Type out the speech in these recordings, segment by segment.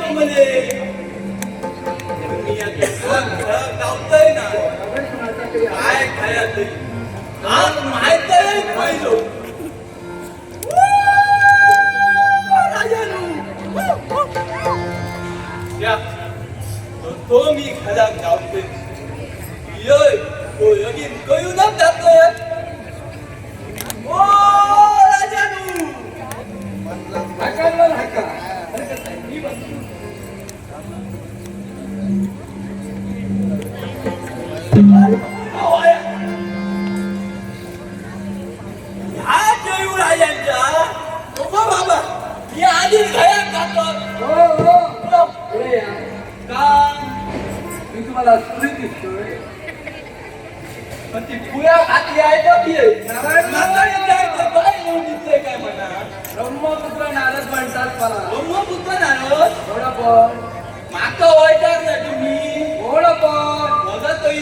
कमले मी गावतय ना काय खायत आज माहित आहे पहिलो तो मी खरा गावतोय योय तो लगीन कयूनच जातोय ओ राजानू हाका ह्या जयूराजांच्या बाबा मी आधीच घरात जातो का मी तुम्हाला सुरी दिसतोय पण ती पुऱ्या घातली आहे का ती काय येऊन दिसतंय काय म्हणा ब्रह्मपुत्र नारद म्हणतात मला ब्रह्मपुत्र नारद थोडा पण माका वैताग ना तुम्ही थोडा पण बघतोय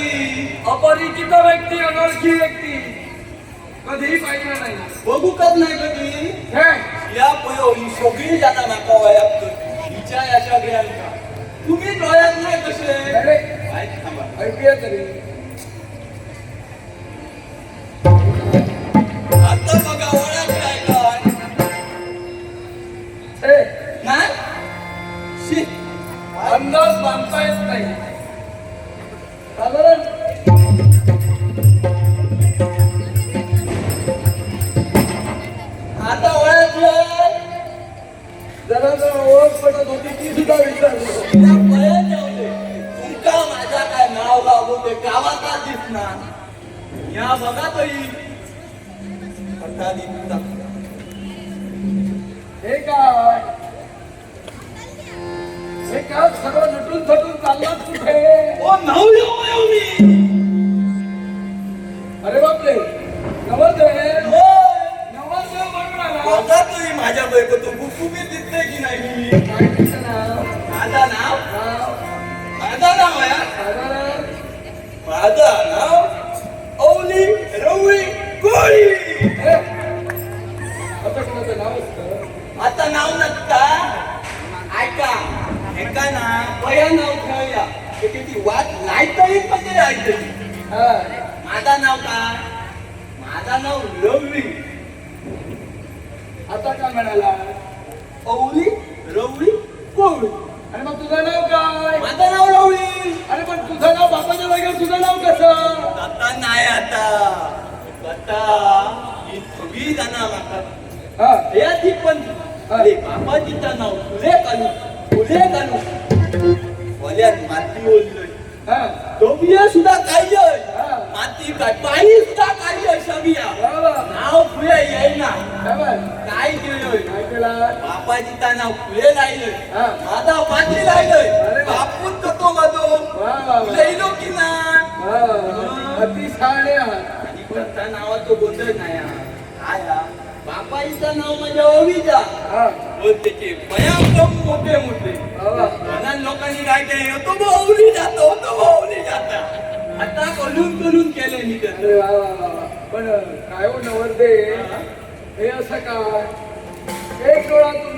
अपरिचित व्यक्ती अनोळखी व्यक्ती कधीही पाहिलं नाही बघूकच नाही कधी हे या पयो ही सगळी जाता माका वयात हिच्या अशा घ्याल का तुम्ही डोळ्यात नाही कसे अरे माहित थांबा ऐकूया तरी आता बघा ओळखलाय काय हे नाही शी अंदाज बांधता येत नाही साधारण आता ओळखलं जरा जरा ओळख पडत होती ती सुद्धा विचारलं त्या पळत जाऊ दे तुमका माझा काय नाव लागू ते गावाचा दिसणार या बघा तरी आता दिसता हे काय हे काय सगळं नटून थटून चाललात कुठे ओ नवरी मी अरे बापरे नवरदेव नवरदेव म्हणून आला बघा तुम्ही माझ्या बायको तो गुपगुपीत दिसते की नाही काय तिचं नाव माझा नाव नाव माझा नाव आहे साधारण माझा नाव औली रवळी कोळी हे आता कोणाचं नाव असतं आता नाव नसता ऐका एका ना बया नाव ठेवूया त्याची वाट लायतरी म्हणजे ऐकली हा माझा नाव काय माझा नाव रवळी आता काय म्हणाला औली रवळी कोळी आणि मग तुझं नाव काय माझं नाव रवळी अरे पण तुझं नाव बापाच्या जागेवर तुझं नाव कसं आता नाही आता ही सगळी जाणार माका हा ती पण अरे बापाजीचं नाव फुले घालू वल्यात माती ओललोय हा डोबिया सुद्धा काही हा. माती काय पाणी सुद्धा काही सगळ्या बरोबर नाव फुले येईना बरोबर काय केलोय काय केला बापाजीचं नाव फुले लायलोय हा. माझा पाठी लायलोय अरे वा. बापून तो माझो वा वा वा लईलो की ना हा अति छान आहात आणि कोणता नावाचं गोंधळ नाही हा. काय हा? बापाईचं नाव माझ्या ओवीचा हा त्याचे भयंकर मोठे मोठे वा म्हणून लोकांनी काय केलं तो भाऊली जातो तो भाऊली जाता आता कलून केले मी त्याचं अरे वा वा वा वा. पण काय हो नवरदेव हे असं काय एक डोळा